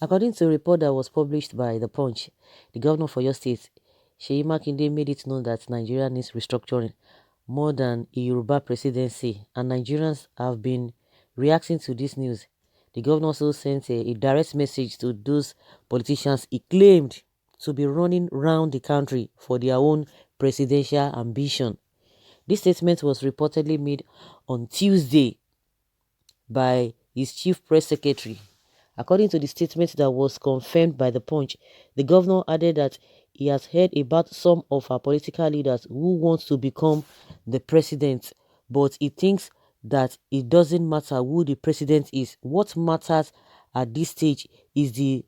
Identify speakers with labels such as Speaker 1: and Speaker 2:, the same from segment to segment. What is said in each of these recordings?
Speaker 1: According to a report that was published by The Punch, the governor for your state, Seyi Makinde, made it known that Nigeria needs restructuring more than a Yoruba presidency, and Nigerians have been reacting to this news. The governor also sent a direct message to those politicians he claimed to be running round the country for their own presidential ambition. This statement was reportedly made on Tuesday by his chief press secretary. According to the statement that was confirmed by The Punch, the governor added that he has heard about some of our political leaders who want to become the president, but he thinks that it doesn't matter who the president is. What matters at this stage is the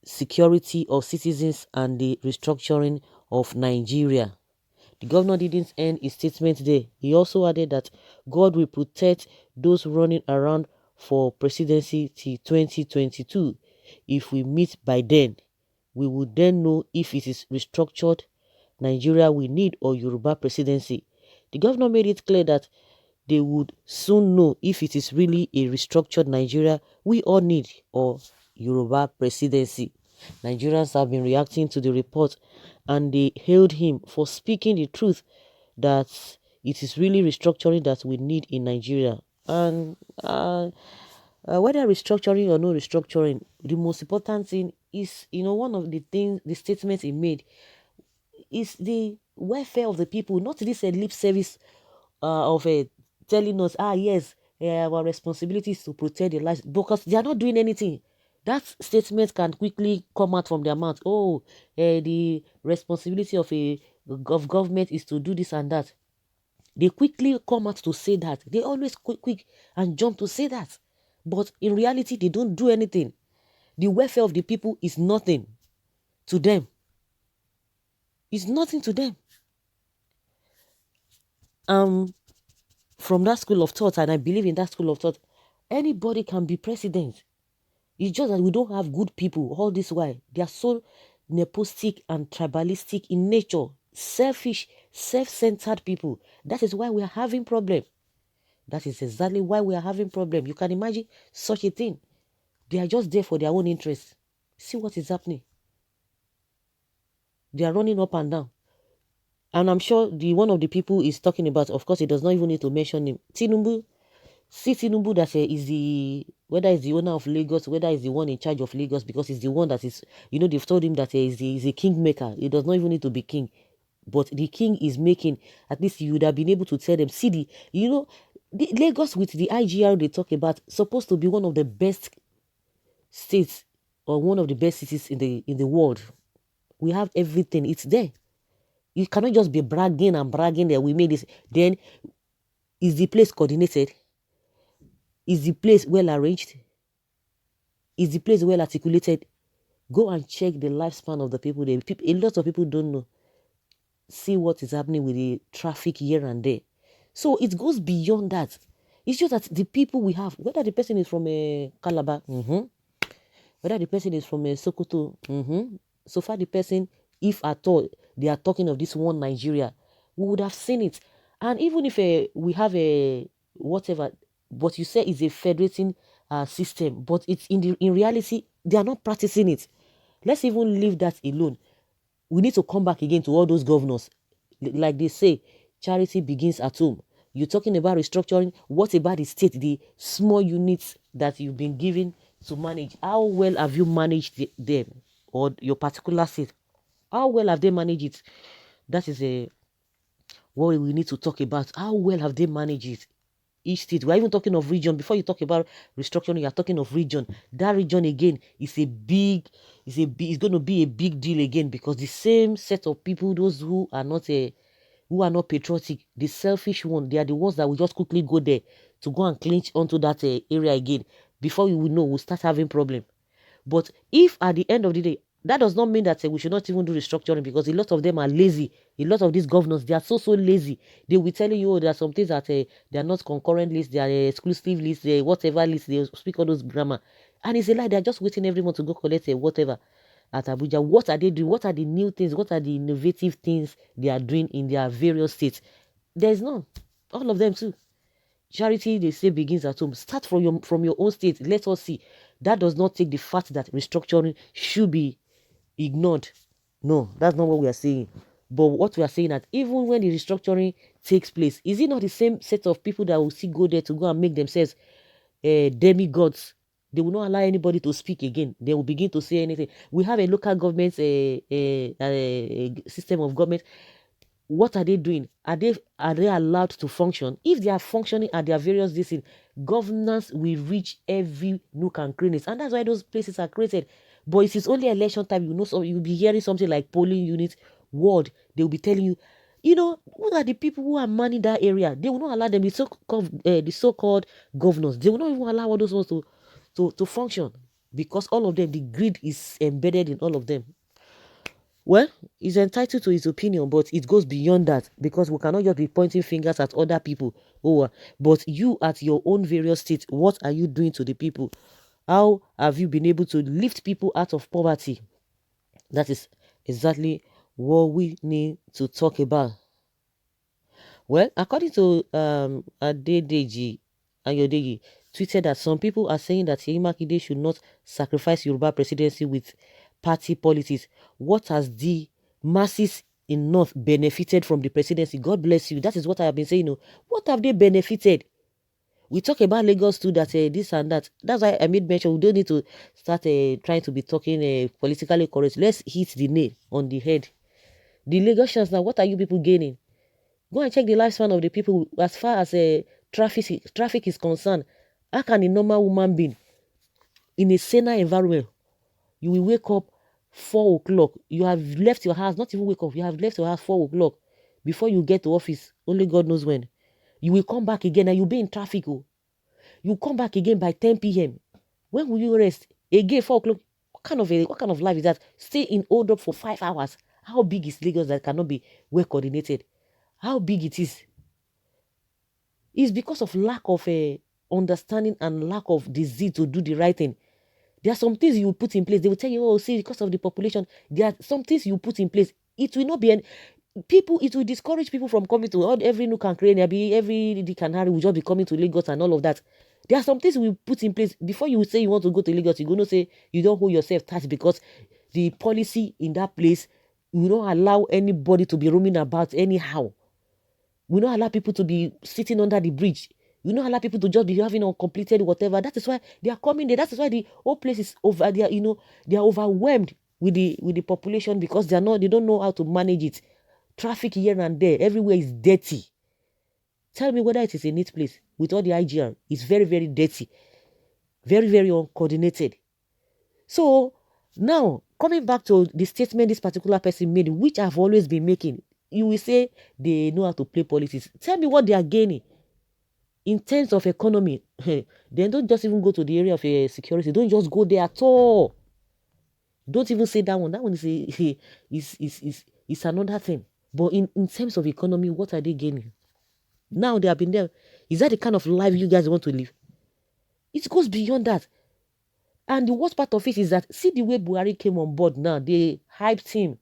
Speaker 1: security of citizens and the restructuring of Nigeria. The governor didn't end his statement there. He also added that God will protect those running around for presidency till 2022. If we meet by then, we will then know if it is restructured Nigeria we need or Yoruba presidency. The governor made it clear that they would soon know if it is really a restructured Nigeria we all need or Yoruba presidency. Nigerians have been reacting to the report and they hailed him for speaking the truth that it is really restructuring that we need in Nigeria. And whether restructuring or no restructuring, the most important thing is, one of the things, the statements he made is the welfare of the people, not this lip service of telling us, yes, our responsibility is to protect their lives, because they are not doing anything. That statement can quickly come out from their mouth. Oh, the responsibility of government is to do this and that. They quickly come out to say that. They always quick and jump to say that. But in reality, they don't do anything. The welfare of the people is nothing to them. It's nothing to them. From that school of thought, and I believe in that school of thought, anybody can be president. It's just that we don't have good people all this while. They are so nepotistic and tribalistic in nature, selfish, self-centered people. That is why we are having problem. That is exactly why we are having problem. You can imagine such a thing. They are just there for their own interests. See what is happening. They are running up and down. And I'm sure one of the people is talking about, of course, he does not even need to mention him. Tinubu. See Tinubu that is whether it's the owner of Lagos, whether it's the one in charge of Lagos, because he's the one that is, they've told him that he's a kingmaker. He does not even need to be king. But the king is making, at least you would have been able to tell them, see the Lagos with the IGR they talk about, supposed to be one of the best states or one of the best cities in the world. We have everything. It's there. You cannot just be bragging that we made this. Then, is the place coordinated? Is the place well arranged? Is the place well articulated? Go and check the lifespan of the people there. A lot of people don't know. See what is happening with the traffic here and there. So it goes beyond that. It's just that the people we have, whether the person is from Calabar, whether the person is from Sokoto, so far the person, if at all they are talking of this one Nigeria, we would have seen it. And even if we have a whatever, but you say it's a federating system, but it's in reality they are not practicing it. Let's even leave that alone. We need to come back again to all those governors. Like they say, charity begins at home. You're talking about restructuring. What about the state, the small units that you've been given to manage? How well have you managed them, or your particular state? How well have they managed it? That is what we need to talk about. How well have they managed it? Each state. We're even talking of region. Before you talk about restructuring, you're talking of region. That region again is it's going to be a big deal again, because the same set of people, those who are not patriotic, the selfish one, they are the ones that will just quickly go there to go and clinch onto that area again. Before we will know, we'll start having problem. But if at the end of the day, that does not mean that we should not even do restructuring, because a lot of them are lazy. A lot of these governors, they are so lazy. They will tell you, there are some things that they are not concurrent lists, they are exclusive lists, whatever lists, they speak all those grammar. And it's a lie, they are just waiting everyone to go collect whatever at Abuja. What are they doing? What are the new things? What are the innovative things they are doing in their various states? There is none. All of them too. Charity, they say, begins at home. Start from your own state. Let us see. that does not take the fact that restructuring should be ignored. No, that's not what we are saying. But what we are saying that even when the restructuring takes place, is it not the same set of people that will still go there to go and make themselves demigods? They will not allow anybody to speak again. They will begin to say anything. We have a local government system of government. What are they doing? Are they allowed to function? If they are functioning at their various districts, governance will reach every nook and crannies, and that's why those places are created. But if it's only election time, so you'll be hearing something like polling unit ward. They will be telling you, what are the people who are manning that area? They will not allow them. The so-called governors. They will not even allow all those ones to function, because all of them, the greed is embedded in all of them. Well, he's entitled to his opinion, but it goes beyond that, because we cannot just be pointing fingers at other people. But you at your own various states, what are you doing to the people? How have you been able to lift people out of poverty? That is exactly what we need to talk about. Well, according to Adedeji Ayodeji, tweeted that some people are saying that MAKINDE should not sacrifice Yoruba presidency with party politics. What has the masses in North benefited from the presidency? God bless you. That is what I have been saying. What have they benefited? We talk about Lagos too, that this and that. That's why I made mention. We don't need to start trying to be talking politically correct. Let's hit the nail on the head. The Lagosians now, what are you people gaining? Go and check the lifespan of the people as far as traffic is concerned. How can a normal woman being in a saner environment, you will wake up 4 o'clock, you have left your house, not even wake up, you have left your house 4 o'clock before you get to office, only God knows when. You will come back again and you'll be in traffic. You come back again by 10 p.m. When will you rest? Again, 4 o'clock. What kind of life is that? Stay in hold up for 5 hours. How big is Lagos that cannot be well coordinated? How big it is? It's because of lack of understanding and lack of the zeal to do the right thing. There are some things you put in place. They will tell you, see, because of the population, there are some things you put in place. It will not be it will discourage people from coming to every nook and cranny. Every Dick and Harry will just be coming to Lagos and all of that. There are some things we put in place. Before you say you want to go to Lagos, you're going to say you don't hold yourself tight, because the policy in that place will not allow anybody to be roaming about anyhow. We don't allow people to be sitting under the bridge. We don't allow people to just be having uncompleted whatever. That is why they are coming there. That is why the whole place is over there. They are overwhelmed with the population, because they don't know how to manage it. Traffic here and there, everywhere is dirty. Tell me whether it is a neat place with all the IGR. It's very, very dirty. Very, very uncoordinated. So now, coming back to the statement this particular person made, which I've always been making, you will say they know how to play politics. Tell me what they are gaining in terms of economy. Then don't just even go to the area of security. Don't just go there at all. Don't even say that one. That one is another thing. But in terms of economy, what are they gaining? Now they have been there. Is that the kind of life you guys want to live? It goes beyond that. And the worst part of it is that, see the way Buhari came on board now. They hyped him.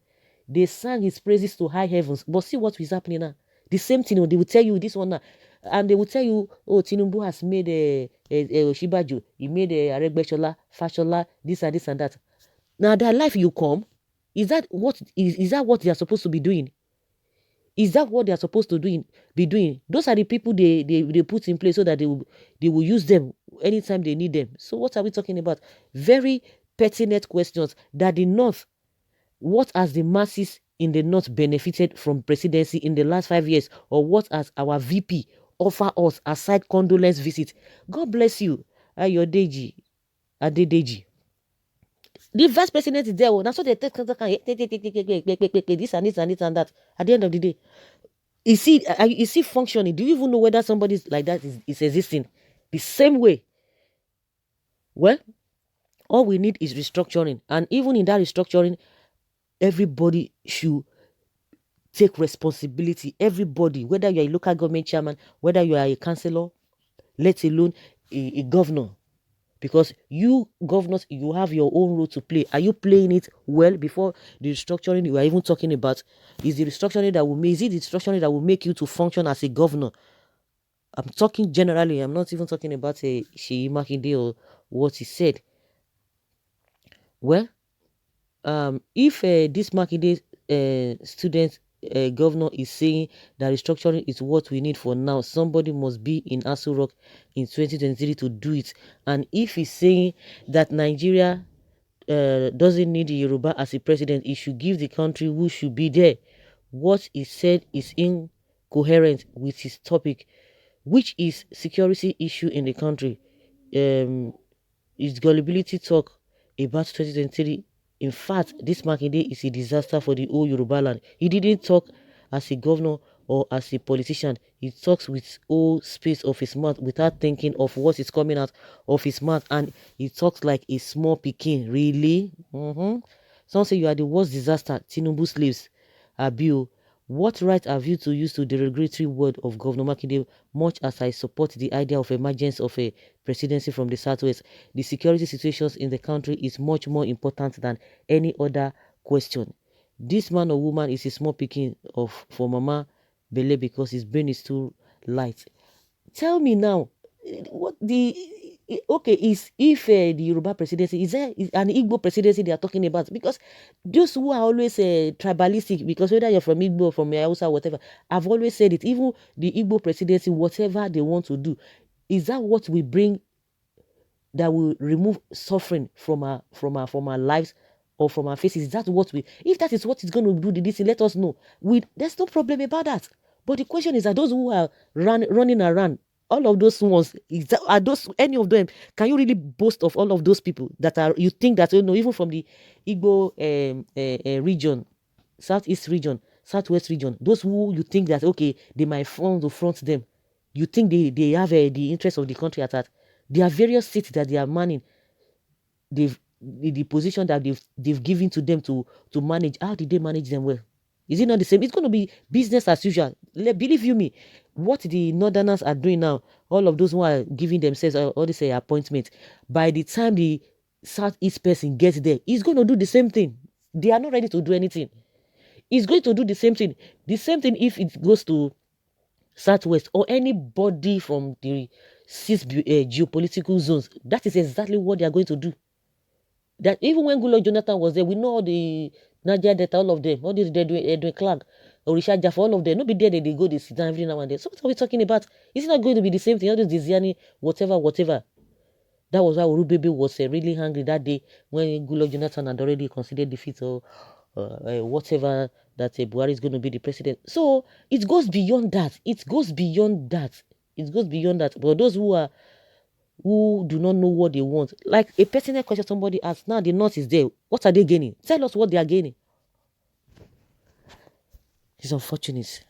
Speaker 1: They sang his praises to high heavens. But see what is happening now. The same thing, they will tell you this one now. And they will tell you, oh, TINUBU has made a Oshibaju. He made a Aregbesola, Fashola, this and this and that. Now, their life you come, is that what they are supposed to be doing? Is that what they are supposed to be doing? Those are the people they put in place so that they will use them anytime they need them. So what are we talking about? Very pertinent questions that the North, what has the masses in the North benefited from presidency in the last 5 years? Or what has our VP offer us aside condolence visit? God bless you, Ayodeji, Adedeji. The vice president is there. That's what they take this and this and this and that. At the end of the day, is he functioning? Do you even know whether somebody like that is existing? The same way. Well, all we need is restructuring, and even in that restructuring, everybody should take responsibility. Everybody, whether you are a local government chairman, whether you are a councillor, let alone a governor. Because you governors, you have your own role to play. Are you playing it well? Before the restructuring you are even talking about, is it the restructuring that will make you to function as a governor? I'm talking generally. I'm not even talking about Seyi Makinde or what he said. Well, if this Makinde student governor is saying that restructuring is what we need for now, somebody must be in Aso Rock in 2023 to do it. And if he's saying that Nigeria doesn't need Yoruba as a president, he should give the country who should be there. What he said is incoherent with his topic, which is security issue in the country. His gullibility talk about 2023. In fact, this Makinde is a disaster for the whole Yoruba land. He didn't talk as a governor or as a politician. He talks with all space of his mouth without thinking of what is coming out of his mouth, and he talks like a small pikin. Really? Some say you are the worst disaster. TINUBU'S lives. Abiu, what right have you to use the derogatory word of Governor Makinde? Much as I support the idea of emergence of a presidency from the southwest, the security situations in the country is much more important than any other question. This man or woman is a small picking of for Mama Bele because his brain is too light. Tell me now, what the okay is if the Yoruba presidency is there is an Igbo presidency they are talking about, because those who are always tribalistic, because whether you're from Igbo or from Hausa, whatever, I've always said it, even the Igbo presidency, whatever they want to do, is that what we bring that will remove suffering from our lives or from our faces? Is that what we, if that is what is going to do the DC, let us know. There's no problem about that. But the question is that those who are running around, all of those ones, are those any of them? Can you really boast of all of those people that are, you think that, you know, even from the Igbo region, southeast region, southwest region, those who you think that okay, they might front them, you think they have the interest of the country at heart? There are various seats that they are manning. The position that they've given to them to manage. How did they manage them well? Is it not the same? It's going to be business as usual. Believe you me, what the Northerners are doing now, all of those who are giving themselves all this appointment, by the time the Southeast person gets there, he's going to do the same thing. They are not ready to do anything. He's going to do the same thing. The same thing if it goes to Southwest or anybody from the six geopolitical zones. That is exactly what they are going to do. That even when Goodluck Jonathan was there, we know all the Niger Delta, all of them, all these Edwin Clark, Orisha Jaffa, all of them. No be there, they go, they sit down every now and then. So what are we talking about? Is it not going to be the same thing? All this Diziani, whatever. That was why Urubebe was really angry that day when Goodluck Jonathan had already considered defeat or whatever, that Buhari is going to be the president. So it goes beyond that. It goes beyond that. But those who do not know what they want, like a pertinent question somebody asked, now the North is there. What are they gaining? Tell us what they are gaining. It's unfortunate.